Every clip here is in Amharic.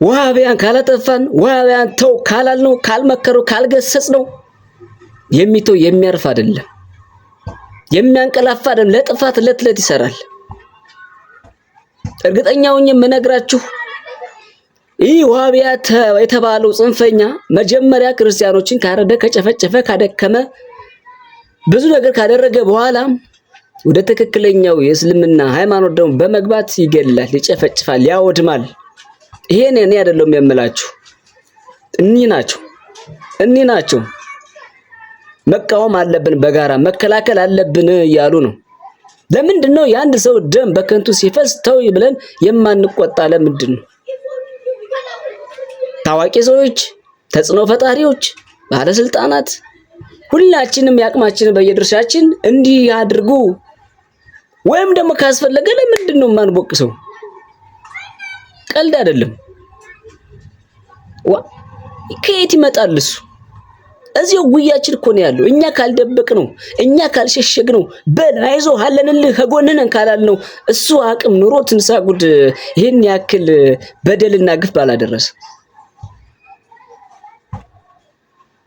ወሃቢያን ካላጠፋን ወሃቢያን ተው ካላልነው ካልመከሩ ካልገሰጽነው የሚተው የሚያርፍ አይደለም የሚያንቀላፋ አይደለም ለጥፋት ለትለት ይሰራል እርግጠኛውኝ የምነግራችሁ ይህ ወሃቢያ የተባለው ጽንፈኛ መጀመሪያ ክርስቲያኖችን ካረደ ከጨፈጨፈ ካደከመ ብዙ ነገር ካደረገ በኋላ ወደ ተከክለኛው የእስልምና ሃይማኖት ደግሞ በመግባት ይገላል ይጨፈጭፋል ያወድማል ይሄን እኔ አይደለም የምላችሁ እኒ ናቸው መቃወም አለብን በጋራ መከላከል አለብን ያሉ ነው ለምንድነው የአንድ ሰው ደም በከንቱ ሲፈስ ተው ብለን የማንቆጣ ለምንድነው ታዋቂ ሰዎች ተጽዕኖ ፈጣሪዎች ባለስልጣናት ሁላችንም ያቅማችንን በየድርሻችን እንዲህ ያድርጉ ወይም ደግሞ ካስፈለገ ለምንድነው ማንቦክሰው ቀልድ አይደለም ከየት ይመጣል እሱ እዚው ጉያችን እኮ ነው ያለው እኛ ካልደበቅ ነው እኛ ካልሸሸግ ነው በላይዞ ሀለንልህ ከጎንነን ካላልነው እሱ አቅም ኑሮት እንሳጉድ ይሄን ያክል በደልና ግፍ ባላደረሰ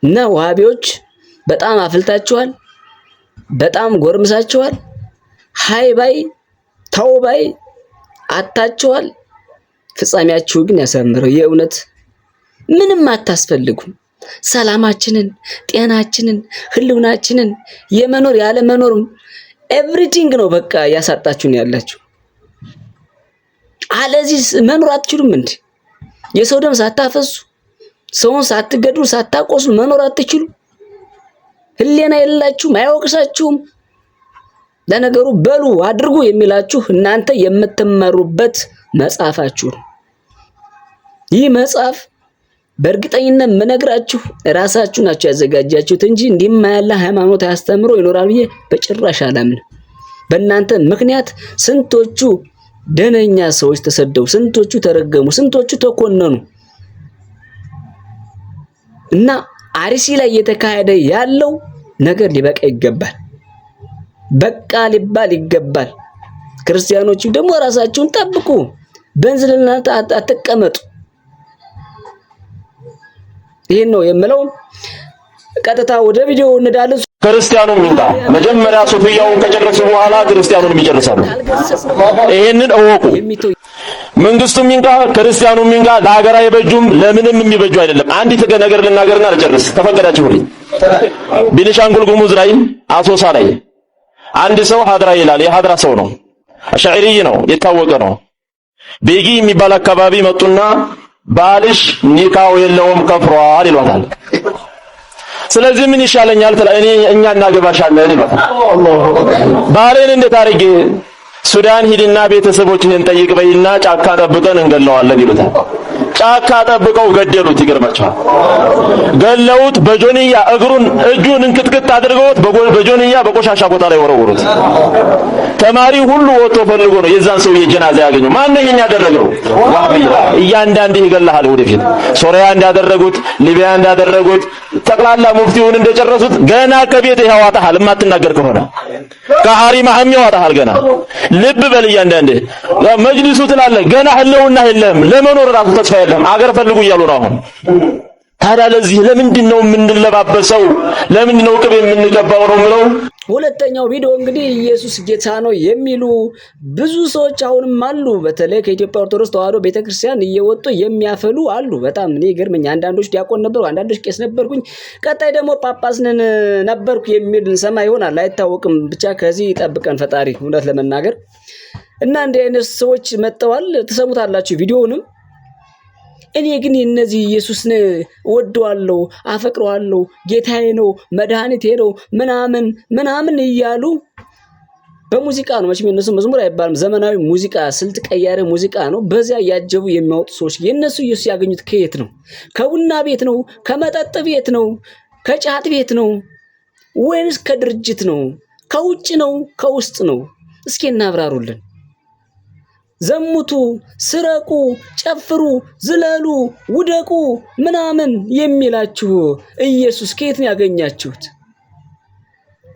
እና ወሃቢዎች በጣም አፍልታችኋል በጣም ጎርምሳችኋል ሃይባይ ተውባይ አታችኋል ፍጻሜያችሁ ግን ያሰምረው የእውነት ምንም አታስፈልጉም ሰላማችንን ጤናችንን ህልውናችንን የመኖር ያለ መኖርም ኤቭሪቲንግ ነው በቃ ያሳጣችሁን ያላችሁ አለዚህ መኖር አትችሉም እንዴ የሰው ደም ሳታፈሱ ሰውን ሳትገድሉ ሳታቆሱ መኖር አትችሉ ህሊና የሌላችሁ ማይወቅሳችሁም ለነገሩ በሉ አድርጉ የሚላችሁ እናንተ የምትመሩበት መጽሐፋችሁ ይህ መጽሐፍ በእርግጠኝነት መነግራችሁ ራሳችሁ ናችሁ ያዘጋጃችሁት እንጂ እንዲማ ያለ ሃይማኖት ያስተምሮ ይኖራል ብዬ በጭራሽ አላምን በእናንተ ምክንያት ስንቶቹ ደነኛ ሰዎች ተሰደው ስንቶቹ ተረገሙ ስንቶቹ ተኮነኑ እና አርሲ ላይ የተካሄደ ያለው ነገር ሊበቃ ይገባል በቃ ሊባል ይገባል ክርስቲያኖቹ ደግሞ ራሳችሁን ጠብቁ በእንዝልና አትቀመጡ ይሄን ነው የምለው ቀጥታ ወደ ቪዲዮ እንዳለን ክርስቲያኑም ይንጋ መጀመሪያ ሱፊያውን ከጨረሱ በኋላ ክርስቲያኑንም ይጨርሳሉ ይሄንን እወቁ መንግስቱም ይንጋ ክርስቲያኑም ይንጋ ለሀገራ የበጁም ለምንም የሚበጁ አይደለም አንዲት ነገር ልናገርና ልጨርስ ተፈቀዳችሁልኝ ቢኒሻንጉል ጉሙዝ ላይ አሶሳ ላይ አንድ ሰው ሀድራ ይላል የሀድራ ሰው ነው አሽዓሪ ነው የታወቀ ነው ቤጊ የሚባል አካባቢ መጡና ባልሽ ኒካው የለውም ከፍሯል ይሏታል ስለዚህ ምን ይሻለኛል እኛ እናገባሻለን ይሏታል ባሌን እንዴት አድርጌ ሱዳን ሂድና ቤተሰቦችህን ጠይቅ በይና ጫካ ጠብቀን እንገለዋለን ይሉታል ጫካ ጠብቀው ገደሉት ይገርማቸዋል ገለውት በጆንያ እጁን እንክትክት አድርገውት በጆንያ በቆሻሻ ቦታ ላይ ወረወሩት ተማሪ ሁሉ ወጥቶ ፈልጎ ነው የዛን ሰው የጀናዛ ያገኘው ማን ይሄን ያደረገው ዋህብያ እያንዳንዱ ይገላል ወደፊት ሶሪያ እንዳደረጉት ሊቢያ እንዳደረጉት ጠቅላላ ሙፍቲውን እንደጨረሱት ገና ከቤት ያዋጣሃል ማትናገር ከሆነ ከሐሪማህም ያዋጣሃል ገና ልብ በል እያንዳንዱ መጅሊሱ ትላለህ ገና ህልውና የለም ለመኖር ራሱ ተስፋ የለም አገር ፈልጉ እያሉ ነው አሁን ታዲያ ለዚህ ለምንድነው የምንለባበሰው ለምንድነው ቅቤ የምንቀባው ነው ምለው ሁለተኛው ቪዲዮ እንግዲህ ኢየሱስ ጌታ ነው የሚሉ ብዙ ሰዎች አሁንም አሉ በተለይ ከኢትዮጵያ ኦርቶዶክስ ተዋህዶ ቤተክርስቲያን እየወጡ የሚያፈሉ አሉ በጣም እኔ ገርመኛ አንዳንዶች ዲያቆን ነበሩ አንዳንዶች ቄስ ነበርኩኝ ቀጣይ ደግሞ ጳጳስ ነበርኩ የሚል ሰማ ይሆናል አይታወቅም ብቻ ከዚህ ይጠብቀን ፈጣሪ እውነት ለመናገር እና እንደ አይነት ሰዎች መጣዋል ተሰሙታላችሁ ቪዲዮውንም እኔ ግን እነዚህ ኢየሱስን ወደዋለሁ አፈቅረዋለሁ ጌታዬ ነው መድኃኒቴ ነው ምናምን እያሉ በሙዚቃ ነው መቼም እነሱ መዝሙር አይባልም ዘመናዊ ሙዚቃ ስልት ቀያሪ ሙዚቃ ነው በዚያ ያጀቡ የሚያወጡ ሰዎች የነሱ ኢየሱስ ያገኙት ከየት ነው ከቡና ቤት ነው ከመጠጥ ቤት ነው ከጫት ቤት ነው ወይስ ከድርጅት ነው ከውጭ ነው ከውስጥ ነው እስኪ እናብራሩልን ዘሙቱ ስረቁ ጨፍሩ ዝለሉ ውደቁ ምናምን የሚላችሁ ኢየሱስ ከየት ነው ያገኛችሁት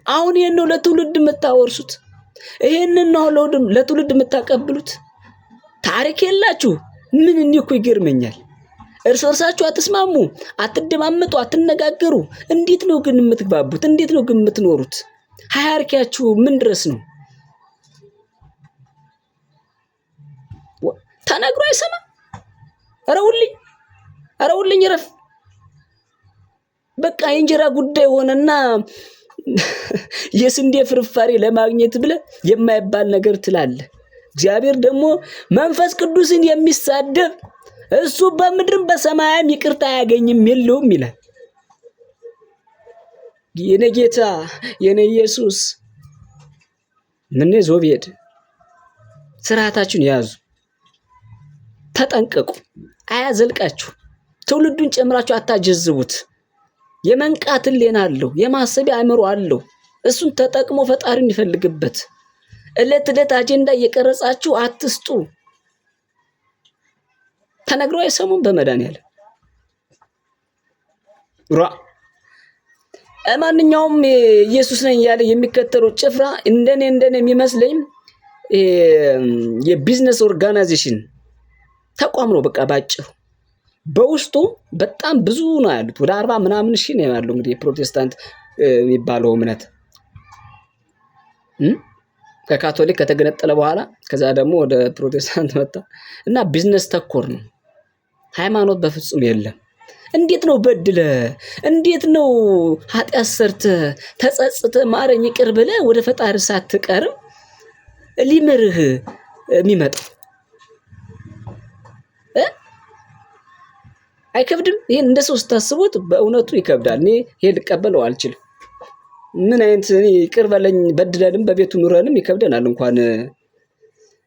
አሁን ይሄን ነው ለትውልድ የምታወርሱት ይሄን ነው ለትውልድ የምታቀብሉት ታሪክ የላችሁ ምን እኔ እኮ ይገርመኛል። እርስ በርሳችሁ አትስማሙ፣ አትደማመጡ፣ አትነጋገሩ። እንዴት ነው ግን የምትግባቡት? እንዴት ነው ግን የምትኖሩት? ሃይራርኪያችሁ ምን ድረስ ነው? ተናግሮ አይሰማ። ኧረ ሁልኝ ረፍ። በቃ የእንጀራ ጉዳይ ሆነና የስንዴ ፍርፋሪ ለማግኘት ብለ የማይባል ነገር ትላለህ። እግዚአብሔር ደግሞ መንፈስ ቅዱስን የሚሳደብ እሱ በምድርም በሰማይም ይቅርታ አያገኝም የለውም ይላል። የኔ ጌታ የኔ ኢየሱስ ምን ዞብሄድ ስርዓታችሁን ያዙ፣ ተጠንቀቁ፣ አያዘልቃችሁ። ትውልዱን ጨምራችሁ አታጀዝቡት። የመንቃት ሕሊና አለው፣ የማሰቢያ አእምሮ አለው። እሱን ተጠቅሞ ፈጣሪን ይፈልግበት። ዕለት አጀንዳ እየቀረጻችሁ አትስጡ። ተነግረው አይሰሙም። በመድኃኒዓለም ማንኛውም ኢየሱስ ነኝ ያለ የሚከተለው ጭፍራ እንደኔ የሚመስለኝ የቢዝነስ ኦርጋናይዜሽን ተቋም ነው። በቃ ባጭሩ በውስጡ በጣም ብዙ ነው ያሉት። ወደ 40 ምናምን ሺህ ነው ያለው እንግዲህ የፕሮቴስታንት የሚባለው እምነት ከካቶሊክ ከተገነጠለ በኋላ ከዛ ደግሞ ወደ ፕሮቴስታንት መጣ እና ቢዝነስ ተኮር ነው። ሃይማኖት በፍጹም የለም። እንዴት ነው በድለ፣ እንዴት ነው ኃጢአት ሰርተ ተጸጽተ ማረኝ ይቅር ብለ ወደ ፈጣሪ ሳትቀርም ሊምርህ የሚመጣው? አይከብድም? ይሄን እንደ ሰው ስታስቡት በእውነቱ ይከብዳል። እኔ ይሄ ልቀበለው አልችልም። ምን አይነት ይቅር በለኝ በድለንም በቤቱ ኑረንም ይከብደናል እንኳን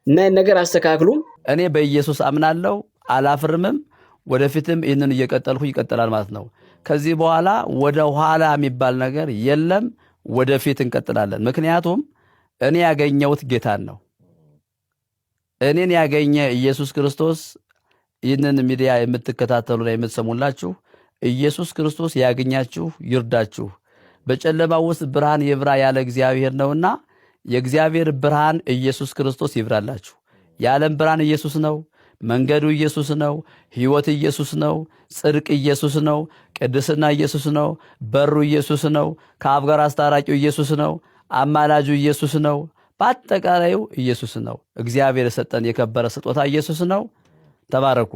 እና ነገር አስተካክሉ። እኔ በኢየሱስ አምናለሁ፣ አላፍርምም። ወደፊትም ይህንን እየቀጠልኩ ይቀጥላል ማለት ነው። ከዚህ በኋላ ወደ ኋላ የሚባል ነገር የለም። ወደፊት እንቀጥላለን። ምክንያቱም እኔ ያገኘሁት ጌታን ነው። እኔን ያገኘ ኢየሱስ ክርስቶስ። ይህንን ሚዲያ የምትከታተሉና የምትሰሙላችሁ ኢየሱስ ክርስቶስ ያገኛችሁ ይርዳችሁ። በጨለማ ውስጥ ብርሃን ይብራ ያለ እግዚአብሔር ነውና የእግዚአብሔር ብርሃን ኢየሱስ ክርስቶስ ይብራላችሁ። የዓለም ብርሃን ኢየሱስ ነው። መንገዱ ኢየሱስ ነው። ሕይወት ኢየሱስ ነው። ጽድቅ ኢየሱስ ነው። ቅድስና ኢየሱስ ነው። በሩ ኢየሱስ ነው። ከአብ ጋር አስታራቂው ኢየሱስ ነው። አማላጁ ኢየሱስ ነው። በአጠቃላዩ ኢየሱስ ነው። እግዚአብሔር የሰጠን የከበረ ስጦታ ኢየሱስ ነው። ተባረኩ።